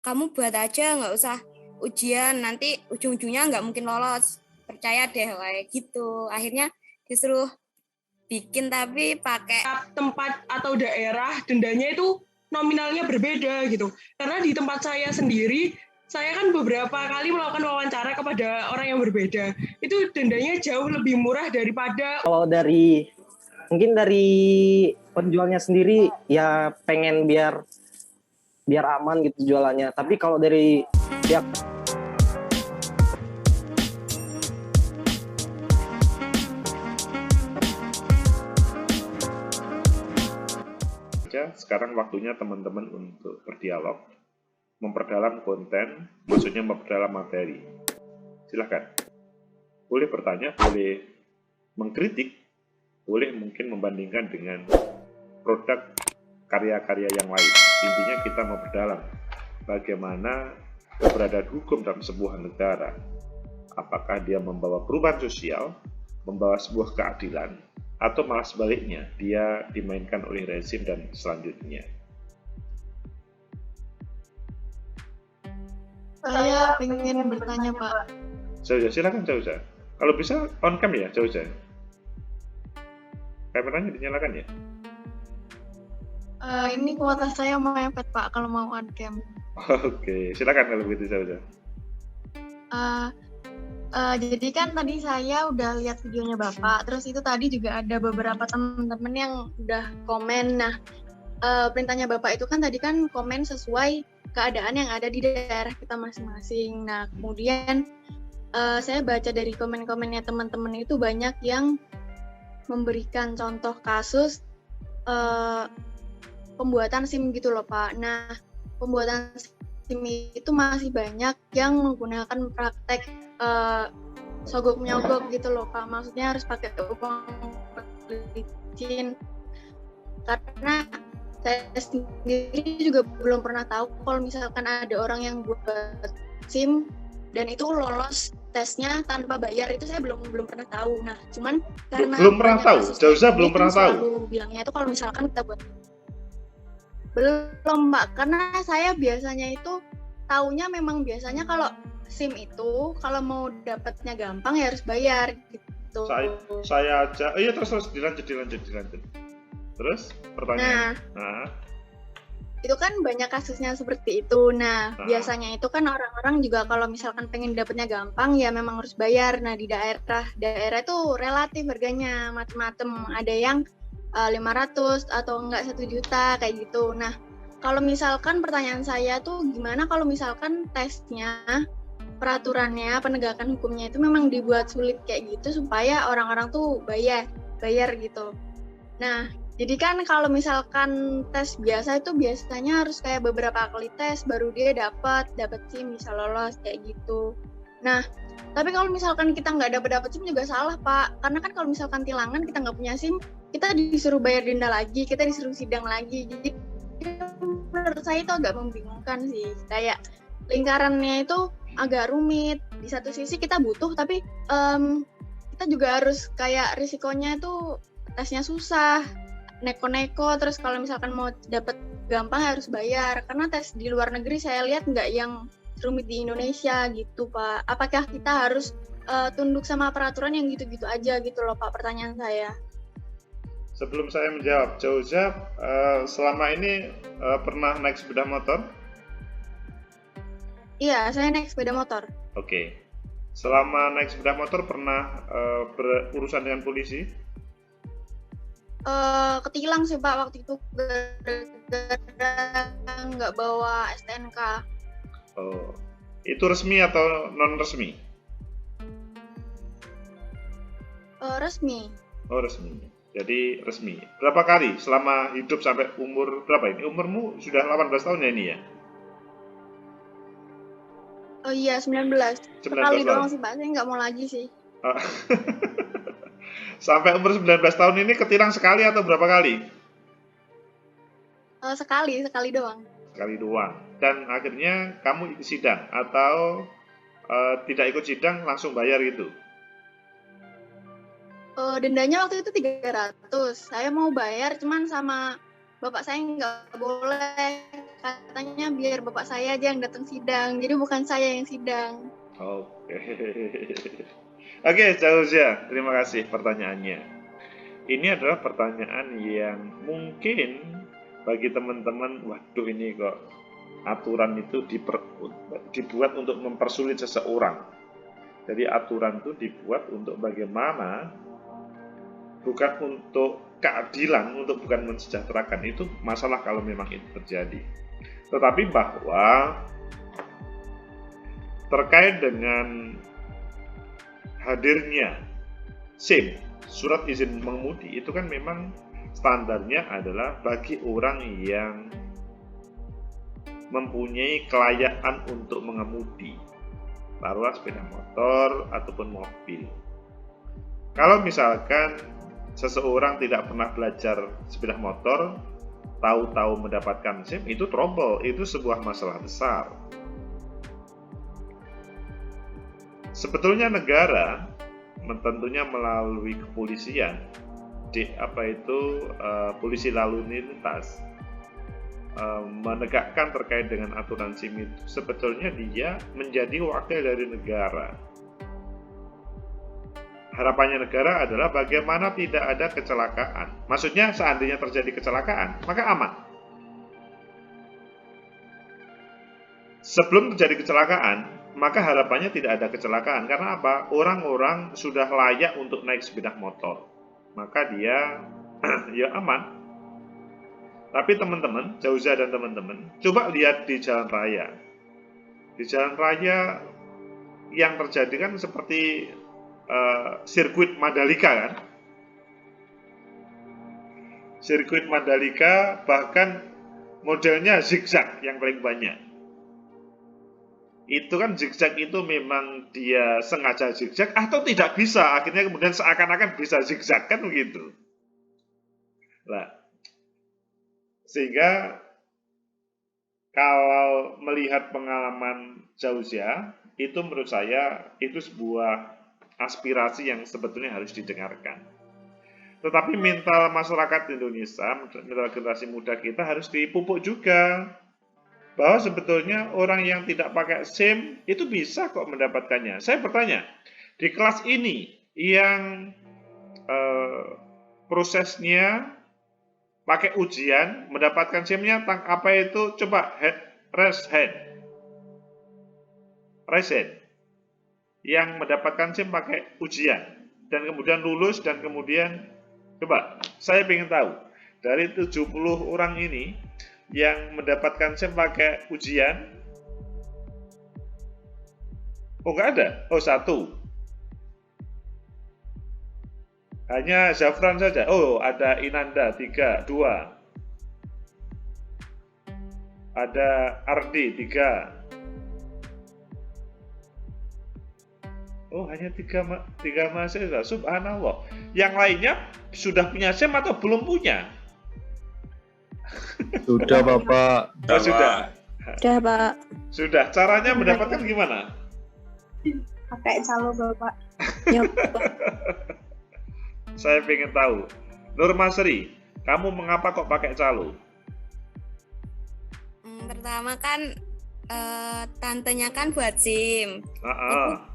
kamu buat aja, nggak usah ujian, nanti ujung-ujungnya nggak mungkin lolos, percaya deh kayak gitu. Akhirnya disuruh bikin tapi pakai tempat atau daerah dendanya itu nominalnya berbeda gitu. Karena di tempat saya sendiri, saya kan beberapa kali melakukan wawancara kepada orang yang berbeda. Itu dendanya jauh lebih murah daripada. Kalau mungkin dari penjualnya sendiri ya pengen biar aman gitu jualannya. Tapi kalau dari pihak sekarang waktunya teman-teman untuk berdialog, memperdalam konten, maksudnya memperdalam materi. Silahkan. Boleh bertanya, boleh mengkritik, boleh mungkin membandingkan dengan produk karya-karya yang lain. Intinya kita memperdalam bagaimana keberadaan hukum dalam sebuah negara. Apakah dia membawa perubahan sosial, membawa sebuah keadilan, atau malah sebaliknya, dia dimainkan oleh rezim dan selanjutnya. Saya pengen bertanya, Pak. Jauza, silakan Jauza. Kalau bisa on cam ya, Jauza. Kameranya dinyalakan ya. Ini kuota saya mepet, Pak, kalau mau on cam. Oke, silakan kalau begitu Jauza. Jadi kan tadi saya udah lihat videonya Bapak, terus itu tadi juga ada beberapa teman-teman yang udah komen. Nah, perintahnya Bapak itu kan tadi kan komen sesuai keadaan yang ada di daerah kita masing-masing. Nah, kemudian saya baca dari komen-komennya teman-teman itu banyak yang memberikan contoh kasus pembuatan SIM gitu loh, Pak. Nah, pembuatan SIM itu masih banyak yang menggunakan praktek sogok menyogok gitu loh, Pak. Maksudnya harus pakai uang licin. Karena saya sendiri juga belum pernah tahu kalau misalkan ada orang yang buat SIM dan itu lolos tesnya tanpa bayar, itu saya belum pernah tahu. Nah, cuman karena belum pernah tahu, Jauza belum pernah tahu. Bilangnya itu kalau misalkan kita buat belum, Mbak, karena saya biasanya itu taunya memang biasanya kalau SIM itu kalau mau dapatnya gampang ya harus bayar gitu. Saya aja, iya terus dilanjut. Terus pertanyaan. Nah. Itu kan banyak kasusnya seperti itu. Nah, biasanya itu kan orang-orang juga kalau misalkan pengen dapatnya gampang ya memang harus bayar. Nah, di daerah itu relatif harganya macam-macam. Ada yang 500 atau enggak 1 juta kayak gitu. Nah, kalau misalkan pertanyaan saya tuh gimana kalau misalkan tesnya, peraturannya, penegakan hukumnya itu memang dibuat sulit kayak gitu supaya orang-orang tuh bayar gitu. Nah, jadi kan kalau misalkan tes biasa itu biasanya harus kayak beberapa kali tes baru dia dapat SIM bisa lolos kayak gitu. Nah, tapi kalau misalkan kita nggak dapat SIM juga salah, Pak. Karena kan kalau misalkan tilangan kita nggak punya SIM, kita disuruh bayar denda lagi, kita disuruh sidang lagi. Jadi menurut saya itu agak membingungkan sih. Kayak lingkarannya itu agak rumit. Di satu sisi kita butuh, tapi kita juga harus kayak risikonya itu tesnya susah, neko-neko, terus kalau misalkan mau dapat gampang harus bayar. Karena tes di luar negeri saya lihat nggak yang rumit di Indonesia gitu, Pak. Apakah kita harus tunduk sama peraturan yang gitu-gitu aja gitu loh, Pak, pertanyaan saya. Sebelum saya menjawab, Jauza selama ini pernah naik sepeda motor? Iya, saya naik sepeda motor. Oke. Selama naik sepeda motor pernah berurusan dengan polisi? Ketilang sih, Pak, waktu itu gara-gara nggak bawa STNK. Oh, itu resmi atau non resmi? Resmi. Oh, resmi. Jadi resmi. Berapa kali selama hidup sampai umur berapa ini? Umurmu sudah 18 tahun ya ini ya? Oh iya, 19. Sekali doang sih, Pak. Saya nggak mau lagi sih. Sampai umur 19 tahun ini ketilang sekali atau berapa kali? Sekali doang. Sekali doang. Dan akhirnya kamu ikut sidang atau tidak ikut sidang langsung bayar gitu? Dendanya waktu itu 300. Saya mau bayar, cuman sama bapak saya nggak boleh. katanya biar bapak saya aja yang datang sidang, jadi bukan saya yang sidang. Oke. Oke, Zauzia, terima kasih pertanyaannya. Ini adalah pertanyaan yang mungkin bagi teman-teman, waduh ini kok aturan itu dibuat untuk mempersulit seseorang. Jadi aturan itu dibuat untuk bagaimana, bukan untuk keadilan, untuk bukan mensejahterakan. Itu masalah kalau memang itu terjadi. Tetapi bahwa terkait dengan hadirnya SIM, surat izin mengemudi, itu kan memang standarnya adalah bagi orang yang mempunyai kelayakan untuk mengemudi, taruhlah sepeda motor ataupun mobil. Kalau misalkan seseorang tidak pernah belajar sepeda motor, tahu-tahu mendapatkan SIM, itu trouble, itu sebuah masalah besar. Sebetulnya negara tentunya melalui kepolisian, polisi lalu lintas, menegakkan terkait dengan aturan SIM itu, sebetulnya dia menjadi wakil dari negara. Harapannya negara adalah bagaimana tidak ada kecelakaan. Maksudnya seandainya terjadi kecelakaan, maka aman. Sebelum terjadi kecelakaan, maka harapannya tidak ada kecelakaan. Karena apa? Orang-orang sudah layak untuk naik sepeda motor. Maka dia ya aman. Tapi teman-teman, Zauzia dan teman-teman, coba lihat di jalan raya. Di jalan raya yang terjadi kan seperti sirkuit Mandalika kan. Sirkuit Mandalika bahkan modelnya zigzag yang paling banyak. Itu kan zigzag itu memang dia sengaja zigzag atau tidak bisa, akhirnya kemudian seakan-akan bisa zigzag kan begitu. Nah, sehingga kalau melihat pengalaman Zauzia, itu menurut saya itu sebuah aspirasi yang sebetulnya harus didengarkan. Tetapi mental masyarakat Indonesia, mental generasi muda kita harus dipupuk juga. Bahwa sebetulnya orang yang tidak pakai SIM itu bisa kok mendapatkannya. Saya bertanya, di kelas ini yang prosesnya pakai ujian, mendapatkan SIM-nya apa itu? Coba raise hand. Yang mendapatkan SIM pakai ujian dan kemudian lulus dan kemudian coba saya ingin tahu dari 70 orang ini yang mendapatkan SIM pakai ujian, oh nggak ada, oh satu, hanya Zafran saja. Oh ada Inanda 3, 2, ada Ardi 3. Oh hanya tiga mahasiswa, subhanallah. Yang lainnya sudah punya SIM atau belum punya? Sudah Bapak. Oh, sudah. Sudah Pak. Sudah. Caranya mendapatkan gimana? Pakai calo Bapak. Ya, Bapak. Saya ingin tahu. Nur Masri, kamu mengapa kok pakai calo? Pertama kan tantenya kan buat SIM.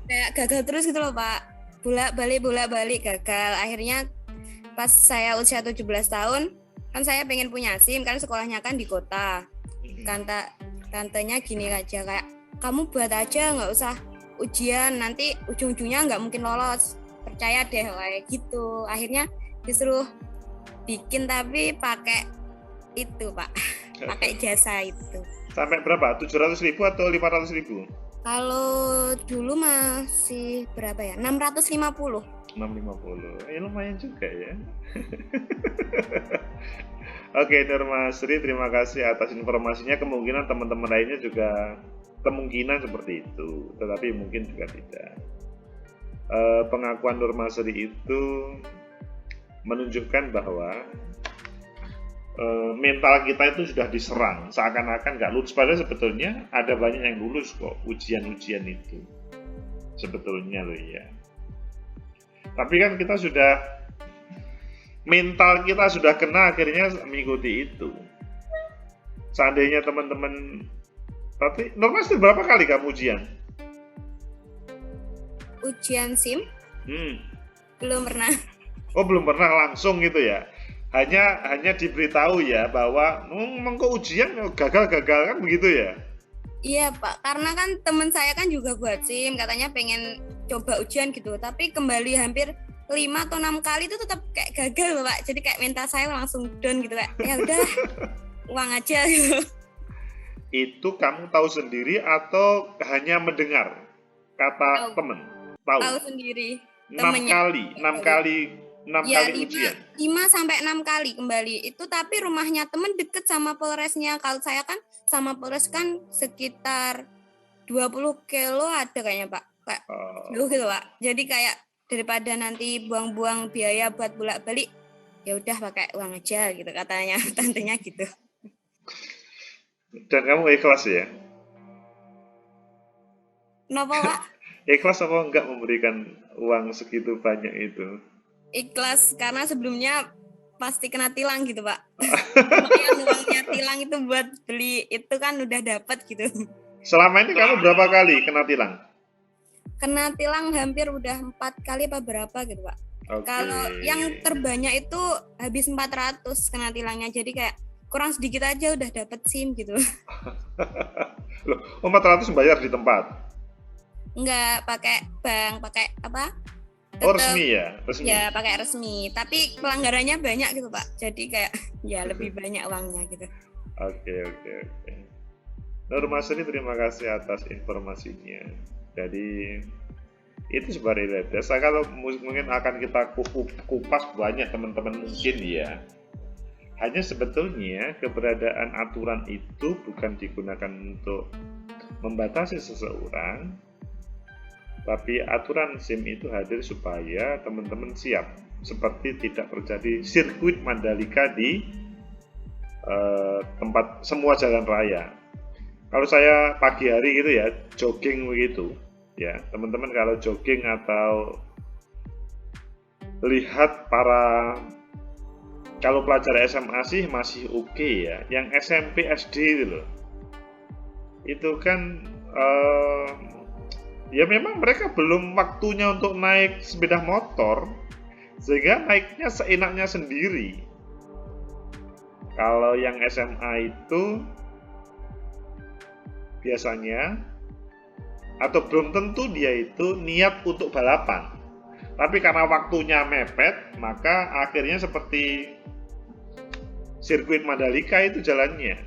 Kayak gagal terus gitu loh Pak. Bolak-balik gagal. Akhirnya pas saya usia 17 tahun, kan saya pengen punya SIM, kan sekolahnya kan di kota. Tantenya gini aja, kayak kamu buat aja, nggak usah ujian, nanti ujung-ujungnya nggak mungkin lolos. Percaya deh kayak gitu. Akhirnya disuruh bikin tapi pakai itu Pak. Pakai jasa itu. Sampai berapa? 700.000 atau 500.000? Kalau dulu masih berapa ya? 650. 650. Lumayan juga ya. Oke, Nur Masri, terima kasih atas informasinya. Kemungkinan teman-teman lainnya juga kemungkinan seperti itu, tetapi mungkin juga tidak. Pengakuan Nur Masri itu menunjukkan bahwa mental kita itu sudah diserang, seakan-akan nggak lulus. Padahal sebetulnya ada banyak yang lulus kok ujian-ujian itu sebetulnya loh ya. Tapi kan kita sudah, mental kita sudah kena, akhirnya mengikuti itu. seandainya teman-teman, tapi normal itu berapa kali kamu ujian? Ujian SIM Hmm. belum pernah. Oh, belum pernah langsung gitu ya? Hanya diberitahu ya bahwa kok ujian gagal kan begitu ya? Iya Pak, karena kan teman saya kan juga buat SIM, katanya pengen coba ujian gitu, tapi kembali hampir 5 atau 6 kali itu tetap kayak gagal Pak. Jadi kayak mental saya langsung down gitu kayak ya udah uang aja gitu. Itu kamu tahu sendiri atau hanya mendengar kata Tahu, teman? Tahu. tahu sendiri. 6 Temennya kali, 6 kali, 6 ya kali ujian. 5 sampai 6 kali kembali. Itu tapi rumahnya temen deket sama Polresnya. Kalau saya kan sama Polres kan sekitar 20 kilo ada kayaknya Pak. Kayak jauh gitu Pak. Jadi kayak daripada nanti buang-buang biaya buat bolak-balik, ya udah pakai uang aja gitu katanya tantenya gitu. Dan kamu ikhlas ya? Kenapa Pak? Ikhlas apa enggak memberikan uang segitu banyak itu? Ikhlas karena sebelumnya pasti kena tilang gitu Pak. Makanya uangnya tilang itu buat beli itu kan udah dapat gitu. Selama ini kamu berapa kali kena tilang? Kena tilang hampir udah 4 kali apa berapa gitu Pak. Okay. Kalau yang terbanyak itu habis 400 kena tilangnya, jadi kayak kurang sedikit aja udah dapat SIM gitu. Loh, 400 bayar di tempat? Enggak, pakai bank, pakai apa? Oh, resmi ya? Resmi? Ya, pakai resmi. Tapi pelanggarannya banyak gitu Pak. Jadi kayak ya lebih banyak uangnya gitu. Oke. Nur Masri, terima kasih atas informasinya. Jadi itu sebenarnya dasar kalau mungkin akan kita kupas banyak teman-teman mungkin ya. Hanya sebetulnya keberadaan aturan itu bukan digunakan untuk membatasi seseorang, tapi aturan SIM itu hadir supaya teman-teman siap seperti tidak terjadi sirkuit Mandalika di tempat semua jalan raya. Kalau saya pagi hari gitu ya, jogging begitu, ya teman-teman kalau jogging atau lihat kalau pelajar SMA sih masih oke ya, yang SMP SD itu loh, itu kan ya memang mereka belum waktunya untuk naik sepeda motor, sehingga naiknya seenaknya sendiri. Kalau yang SMA itu biasanya atau belum tentu dia itu niat untuk balapan, tapi karena waktunya mepet, maka akhirnya seperti sirkuit Mandalika itu jalannya.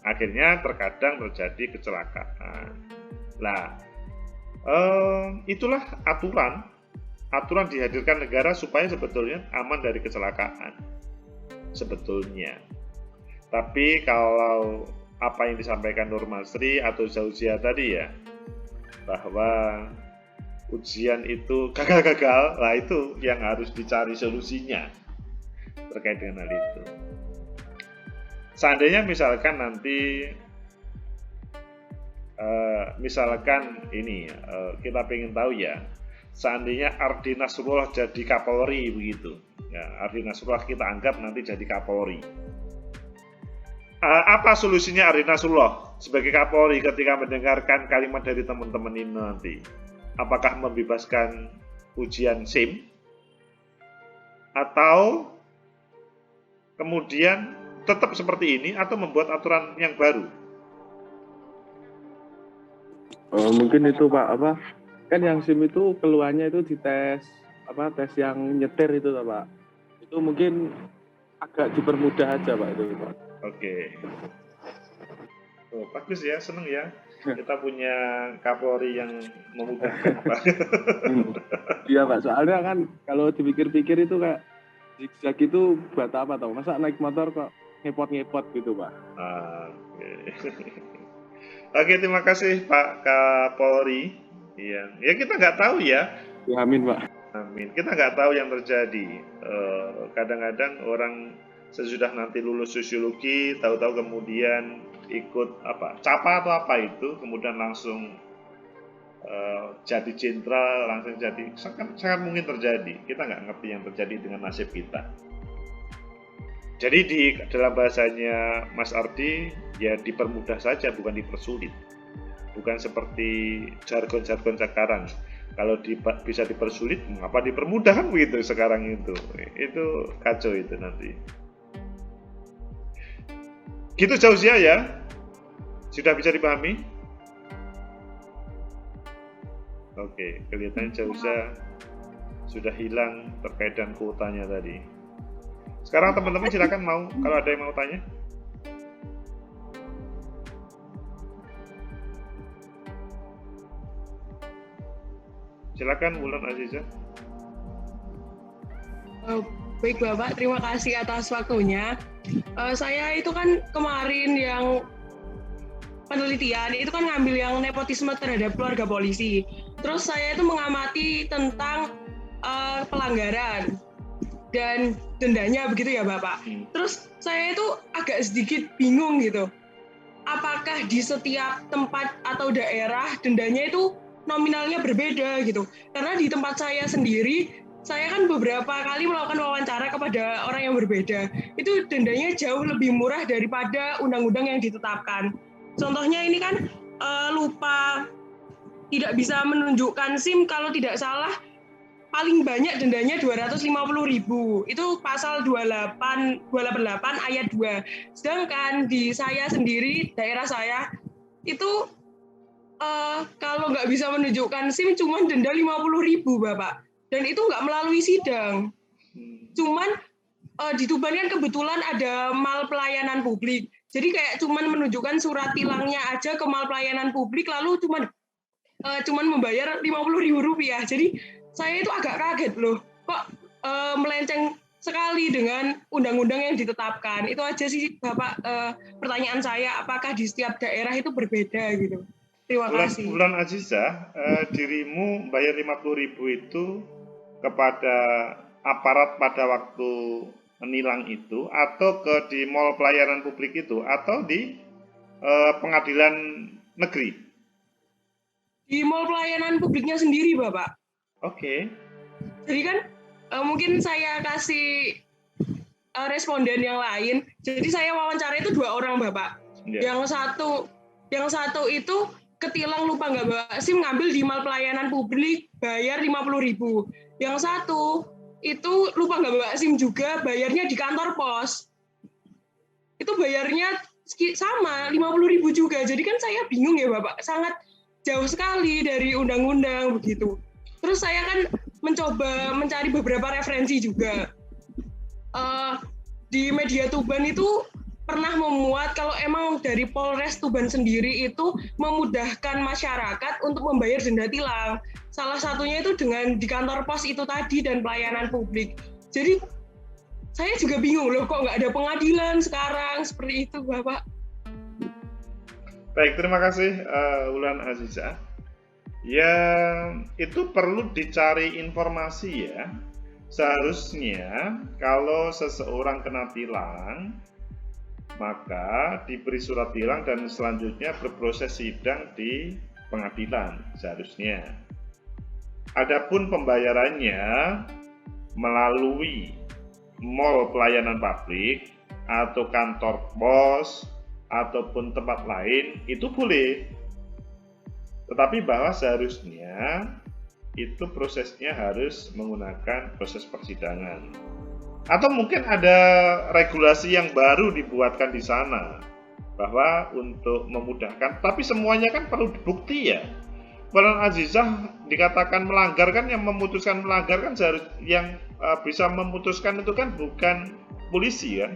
Akhirnya terkadang terjadi kecelakaan. Nah, itulah aturan dihadirkan negara supaya sebetulnya aman dari kecelakaan sebetulnya. Tapi kalau apa yang disampaikan Nur Masri atau Zauzia tadi ya, bahwa ujian itu gagal-gagal, lah itu yang harus dicari solusinya terkait dengan hal itu. Seandainya misalkan nanti kita pengen tahu ya, seandainya Ardi Nasrullah jadi Kapolri begitu ya, Ardi Nasrullah kita anggap nanti jadi Kapolri, apa solusinya Ardi Nasrullah sebagai Kapolri ketika mendengarkan kalimat dari teman-teman ini nanti? Apakah membebaskan ujian SIM atau kemudian tetap seperti ini atau membuat aturan yang baru? Mungkin itu Pak, kan yang SIM itu keluarnya itu di tes yang nyetir itu Pak. Itu mungkin agak dipermudah aja Pak itu Pak. Oke. Oh, bagus ya, seneng ya. Kita punya Kapolri yang memudahkan Pak. Iya Pak, soalnya kan kalau dipikir-pikir itu kayak zigzag itu buat apa tau? Masa naik motor kok ngepot-ngepot gitu Pak. Oke. Oke, terima kasih Pak Kapolri. Iya, ya kita nggak tahu ya. Ya, amin Pak. Amin. Kita nggak tahu yang terjadi. Kadang-kadang orang sesudah nanti lulus sosiologi, tahu-tahu kemudian ikut capa atau apa itu, kemudian langsung jadi jenderal, langsung jadi, sangat mungkin terjadi. Kita nggak ngerti yang terjadi dengan nasib kita. Jadi dalam bahasanya Mas Ardi ya dipermudah saja, bukan dipersulit. Bukan seperti jargon-jargon sekarang. Kalau bisa dipersulit, mengapa dipermudah kan begitu sekarang itu. Itu kacau itu nanti. Gitu Jauzia ya. Sudah bisa dipahami? Oke, kelihatannya Jauzia sudah hilang terkait dengan kuotanya tadi. Sekarang teman-teman silakan kalau ada yang mau tanya. Silakan Wulan Aziza. Baik Bapak, terima kasih atas waktunya. Saya itu kan kemarin yang penelitian itu kan ngambil yang nepotisme terhadap keluarga polisi. Terus saya itu mengamati tentang pelanggaran dan dendanya begitu ya Bapak. Terus saya itu agak sedikit bingung gitu. Apakah di setiap tempat atau daerah dendanya itu nominalnya berbeda gitu. Karena di tempat saya sendiri, saya kan beberapa kali melakukan wawancara kepada orang yang berbeda. Itu dendanya jauh lebih murah daripada undang-undang yang ditetapkan. Contohnya ini kan lupa tidak bisa menunjukkan SIM, kalau tidak salah paling banyak dendanya 250.000. Itu pasal 288 ayat 2. Sedangkan di saya sendiri, daerah saya, itu kalau nggak bisa menunjukkan SIM cuma denda 50.000 Bapak. Dan itu nggak melalui sidang. Cuman di Tuban kan kebetulan ada mal pelayanan publik. Jadi kayak cuman menunjukkan surat tilangnya aja ke mal pelayanan publik, lalu cuman membayar 50.000 rupiah. Jadi saya itu agak kaget loh, kok melenceng sekali dengan undang-undang yang ditetapkan. Itu aja sih Bapak, pertanyaan saya, apakah di setiap daerah itu berbeda gitu. Terima kasih. Wulan Aziza, dirimu bayar 50.000 itu kepada aparat pada waktu menilang itu, atau di mall pelayanan publik itu, atau di pengadilan negeri? Di mall pelayanan publiknya sendiri, Bapak. Oke. Jadi kan mungkin saya kasih responden yang lain. Jadi saya wawancara itu 2 orang, Bapak. Yeah. Yang satu itu ketilang lupa nggak bawa SIM, ngambil di mal pelayanan publik, bayar 50.000. Yang satu itu lupa nggak bawa SIM juga, bayarnya di kantor pos. Itu bayarnya sama 50.000 juga. Jadi kan saya bingung ya Bapak, sangat jauh sekali dari undang-undang begitu. Terus saya kan mencoba mencari beberapa referensi juga. Di media Tuban itu pernah memuat kalau emang dari Polres Tuban sendiri itu memudahkan masyarakat untuk membayar denda tilang. Salah satunya itu dengan di kantor pos itu tadi dan pelayanan publik. Jadi saya juga bingung loh, kok nggak ada pengadilan sekarang seperti itu, Bapak. Baik, terima kasih Wulan Aziza. Ya, itu perlu dicari informasi ya. Seharusnya kalau seseorang kena tilang, maka diberi surat tilang dan selanjutnya berproses sidang di pengadilan seharusnya. Adapun pembayarannya melalui mall pelayanan publik atau kantor pos ataupun tempat lain itu boleh. Tetapi bahwa seharusnya itu prosesnya harus menggunakan proses persidangan. Atau mungkin ada regulasi yang baru dibuatkan di sana bahwa untuk memudahkan, tapi semuanya kan perlu bukti ya. Wulan Azizah dikatakan melanggar, kan yang memutuskan melanggar kan yang bisa memutuskan itu kan bukan polisi kan,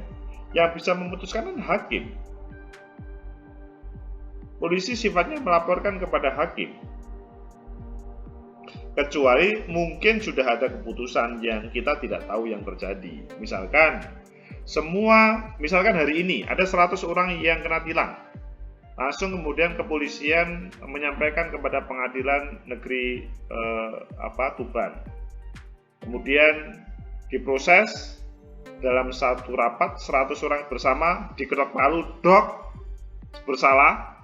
yang bisa memutuskan kan hakim. Polisi sifatnya melaporkan kepada hakim. Kecuali mungkin sudah ada keputusan yang kita tidak tahu yang terjadi. Misalkan hari ini ada 100 orang yang kena tilang. Langsung kemudian kepolisian menyampaikan kepada pengadilan negeri Tuban. Kemudian diproses dalam satu rapat 100 orang bersama diketok palu, dok, bersalah.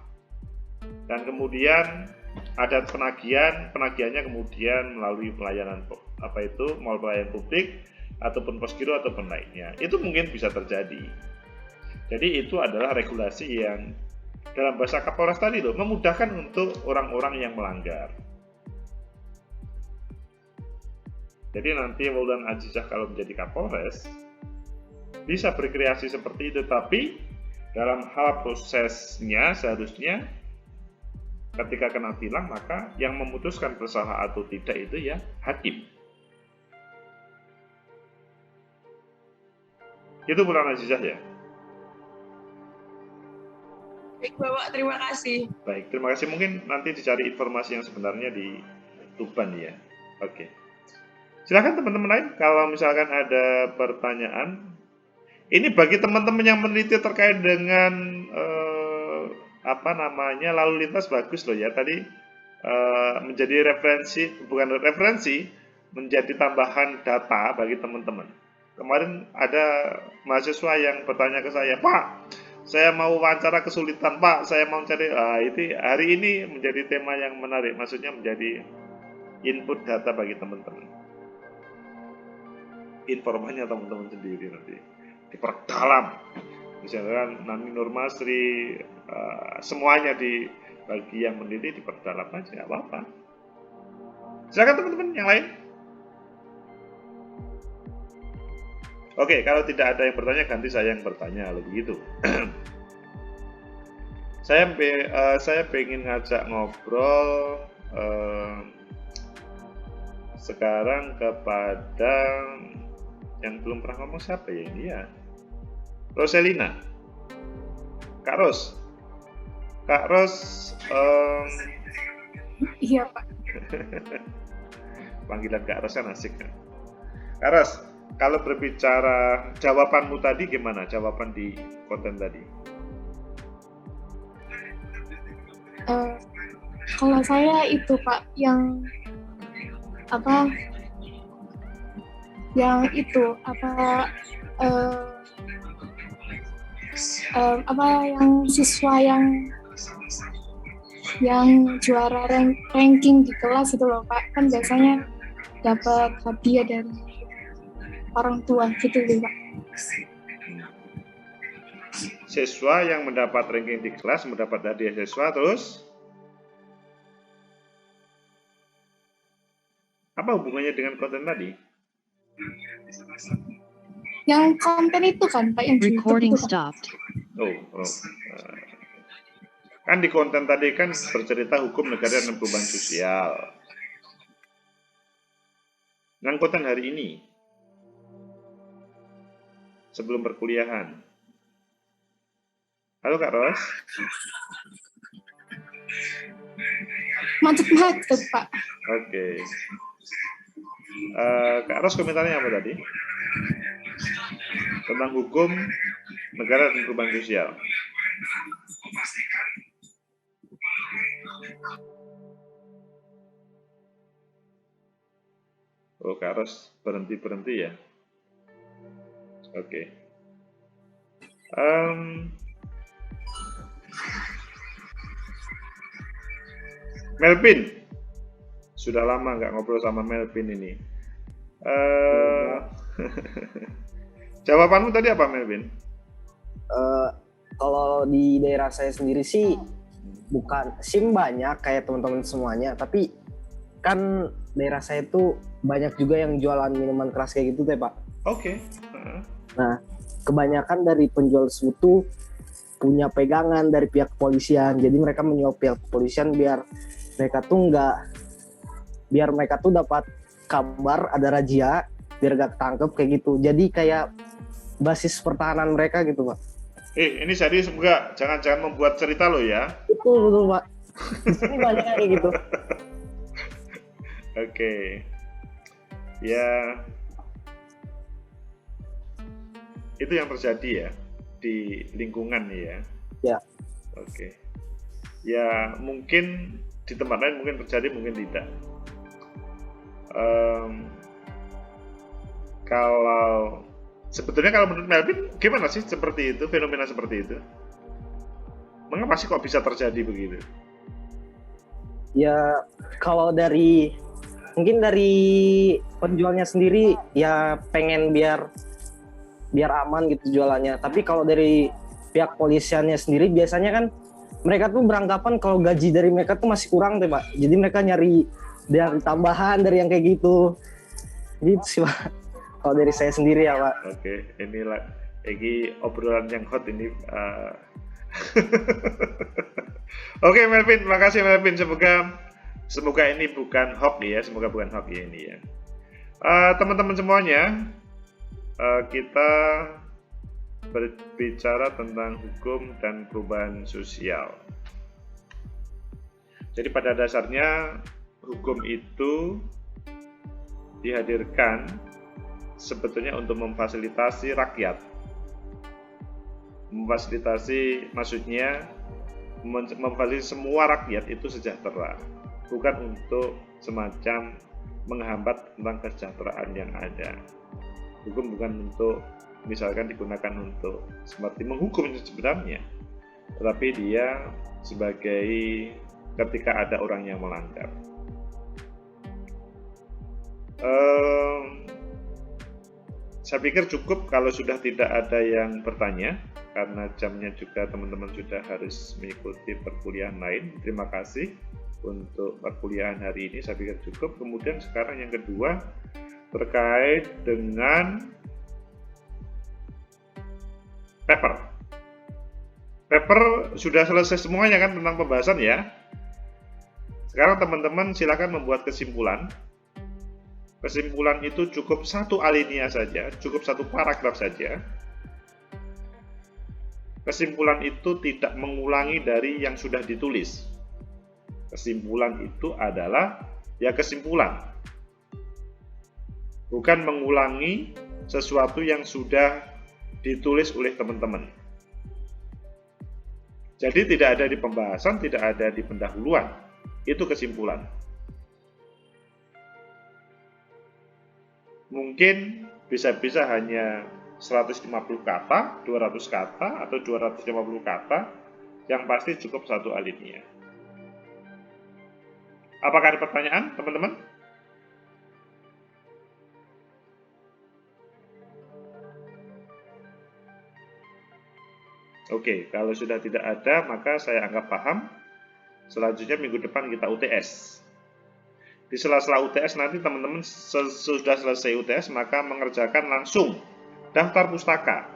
Dan kemudian ada penagihannya kemudian melalui pelayanan mall pelayanan publik ataupun posgiro ataupun lainnya. Itu mungkin bisa terjadi. Jadi itu adalah regulasi yang dalam bahasa Kapolres tadi loh, memudahkan untuk orang-orang yang melanggar. Jadi nanti Wulan Azizah kalau menjadi Kapolres bisa berkreasi seperti itu, tapi dalam hal prosesnya seharusnya ketika kena tilang maka yang memutuskan bersalah atau tidak itu ya hakim. Itu Wulan Azizah ya. Baik Bapak, terima kasih. Baik, terima kasih. Mungkin nanti dicari informasi yang sebenarnya di Tuban ya. Oke. Silakan teman-teman lain kalau misalkan ada pertanyaan. Ini bagi teman-teman yang meneliti terkait dengan lalu lintas bagus loh ya. Tadi menjadi referensi, menjadi tambahan data bagi teman-teman. Kemarin ada mahasiswa yang bertanya ke saya, Pak, saya mau wawancara kesulitan, Pak, saya mau cari. Itu hari ini menjadi tema yang menarik, maksudnya menjadi input data bagi teman-teman. Informasinya teman-teman sendiri nanti diperdalam. Misalkan Nani Nurmasri, semuanya bagi yang meneliti diperdalam aja, nggak apa-apa. Silakan teman-teman yang lain. Oke, kalau tidak ada yang bertanya, ganti saya yang bertanya, kalau begitu. Saya pengen ngajak ngobrol sekarang kepada yang belum pernah ngomong, siapa ya ini ya? Roselina, Kak Ros. Iya Pak. Panggilan Kak Ros kan asik kan? Kak Ros, kalau berbicara jawabanmu tadi gimana? Jawaban di konten tadi? Kalau saya itu Pak, yang siswa yang juara ranking di kelas itu loh Pak, kan biasanya dapat hadiah dari orang tua gitu Pak. Siswa yang mendapat ranking di kelas mendapat hadiah siswa, terus apa hubungannya dengan konten tadi? Yang konten itu kan Pak, yang recording stopped. Kan di konten tadi kan bercerita hukum negara dan perubahan sosial. Yang konten hari ini sebelum perkuliahan. Halo Kak Ros. Macet Pak. Oke. Kak Ros komentarnya apa tadi? Tentang hukum negara dan perubahan sosial. Oh, Kak Ros berhenti ya? Oke. Melvin, sudah lama nggak ngobrol sama Melvin ini. Jawabanmu tadi apa, Melvin? Kalau di daerah saya sendiri sih bukan SIM banyak kayak teman-teman semuanya, tapi kan daerah saya tuh banyak juga yang jualan minuman keras kayak gitu, Pak. Oke. Nah, kebanyakan dari penjual tersebut tuh punya pegangan dari pihak kepolisian. Jadi mereka menyuap pihak kepolisian biar mereka tuh dapat kabar ada razia, biar gak ketangkep kayak gitu. Jadi kayak basis pertahanan mereka gitu, Pak. Ini serius enggak? Jangan membuat cerita lo ya. Betul, Pak. Di sini banyak kayak gitu. Oke. Ya, itu yang terjadi ya di lingkungan ya. Ya. Oke. Ya, mungkin di tempat lain mungkin terjadi, mungkin tidak. Sebetulnya kalau menurut Melvin gimana sih seperti itu, fenomena seperti itu? Mengapa sih kok bisa terjadi begitu? Ya, kalau dari mungkin dari penjualnya sendiri ya pengen biar aman gitu jualannya. Tapi kalau dari pihak polisiannya sendiri biasanya kan mereka tuh beranggapan kalau gaji dari mereka tuh masih kurang tuh Pak. Jadi mereka nyari dari tambahan dari yang kayak gitu. Gitu sih Pak. Kalau dari saya sendiri ya Pak. Oke, inilah lagi obrolan yang hot ini. Oke Melvin, makasih Melvin. Semoga ini bukan hoax ya. Semoga bukan hoax ya ini ya. Teman-teman semuanya, kita berbicara tentang hukum dan perubahan sosial. Jadi pada dasarnya hukum itu dihadirkan sebetulnya untuk memfasilitasi rakyat. Memfasilitasi maksudnya memfasilitasi semua rakyat itu sejahtera, bukan untuk semacam menghambat tentang kesejahteraan yang ada. Hukum bukan untuk misalkan digunakan untuk seperti menghukum sebenarnya, tetapi dia sebagai ketika ada orang yang melanggar. Saya pikir cukup kalau sudah tidak ada yang bertanya, karena jamnya juga teman-teman sudah harus mengikuti perkuliahan lain. Terima kasih untuk perkuliahan hari ini, saya pikir cukup. Kemudian sekarang yang kedua terkait dengan paper. Paper sudah selesai semuanya kan tentang pembahasan ya. Sekarang teman-teman silakan membuat kesimpulan. Kesimpulan itu cukup satu alinea saja, cukup satu paragraf saja. Kesimpulan itu tidak mengulangi dari yang sudah ditulis. Kesimpulan itu adalah ya kesimpulan. Bukan mengulangi sesuatu yang sudah ditulis oleh teman-teman. Jadi tidak ada di pembahasan, tidak ada di pendahuluan. Itu kesimpulan. Mungkin bisa-bisa hanya 150 kata, 200 kata, atau 250 kata, yang pasti cukup satu alinea. Apakah ada pertanyaan, teman-teman? Oke, kalau sudah tidak ada, maka saya anggap paham. Selanjutnya minggu depan kita UTS. Di sela-sela UTS nanti teman-teman sudah selesai UTS, maka mengerjakan langsung daftar pustaka.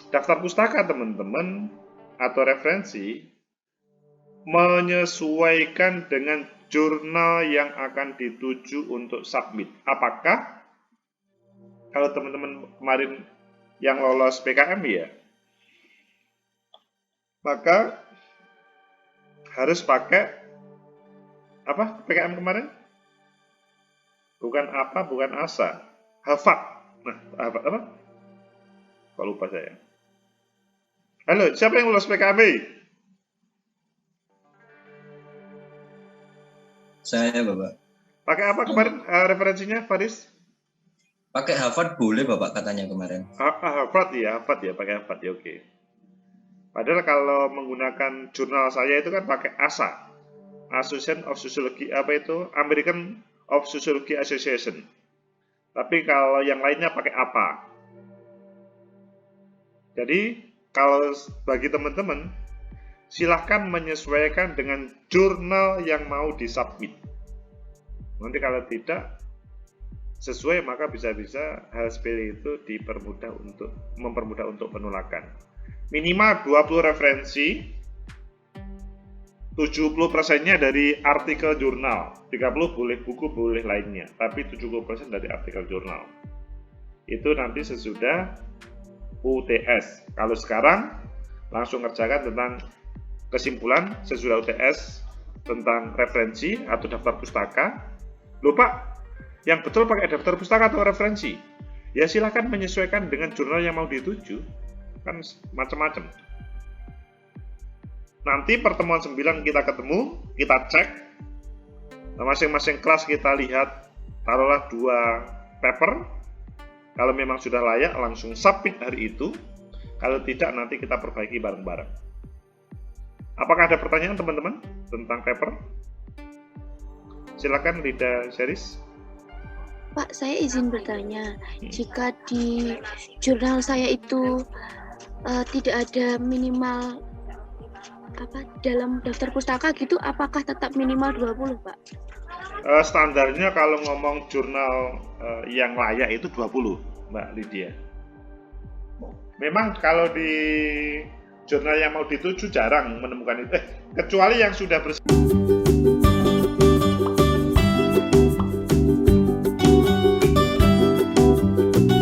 Daftar pustaka teman-teman atau referensi menyesuaikan dengan jurnal yang akan dituju untuk submit. Apakah kalau teman-teman kemarin yang lolos PKM ya, maka harus pakai apa PKM kemarin? Bukan apa, bukan asa. Hafat. Nah, hafat apa? Kok lupa saya. Halo, siapa yang lolos PKM? Saya, Bapak. Pakai apa kemarin referensinya, Faris? Pakai hafat boleh, Bapak, katanya kemarin. Hafat ya, pakai hafat ya, oke. Padahal kalau menggunakan jurnal saya itu kan pakai ASA. Association of Sociology, apa itu? American of Sociology Association. Tapi kalau yang lainnya pakai apa? Jadi, kalau bagi teman-teman, silahkan menyesuaikan dengan jurnal yang mau disubmit. Nanti kalau tidak sesuai, maka bisa-bisa HSP itu mempermudah untuk penolakan. Minimal 20 referensi, 70%-nya dari artikel jurnal, 30 boleh buku, boleh lainnya, tapi 70% dari artikel jurnal. Itu nanti sesudah UTS. Kalau sekarang, langsung kerjakan tentang kesimpulan sesudah UTS tentang referensi atau daftar pustaka. Lupa, yang betul pakai daftar pustaka atau referensi. Ya silakan menyesuaikan dengan jurnal yang mau dituju, kan macam-macam. Nanti pertemuan 9 kita ketemu, kita cek, masing-masing kelas kita lihat, taruhlah 2 paper, kalau memang sudah layak langsung submit hari itu, kalau tidak nanti kita perbaiki bareng-bareng. Apakah ada pertanyaan teman-teman tentang paper? Silakan Lida Seris. Pak, saya izin bertanya, jika di jurnal saya itu tidak ada minimal dalam daftar pustaka gitu, apakah tetap minimal 20, Pak? Standarnya kalau ngomong jurnal yang layak itu 20, Mbak Lydia. Memang kalau di jurnal yang mau dituju jarang menemukan itu, kecuali yang sudah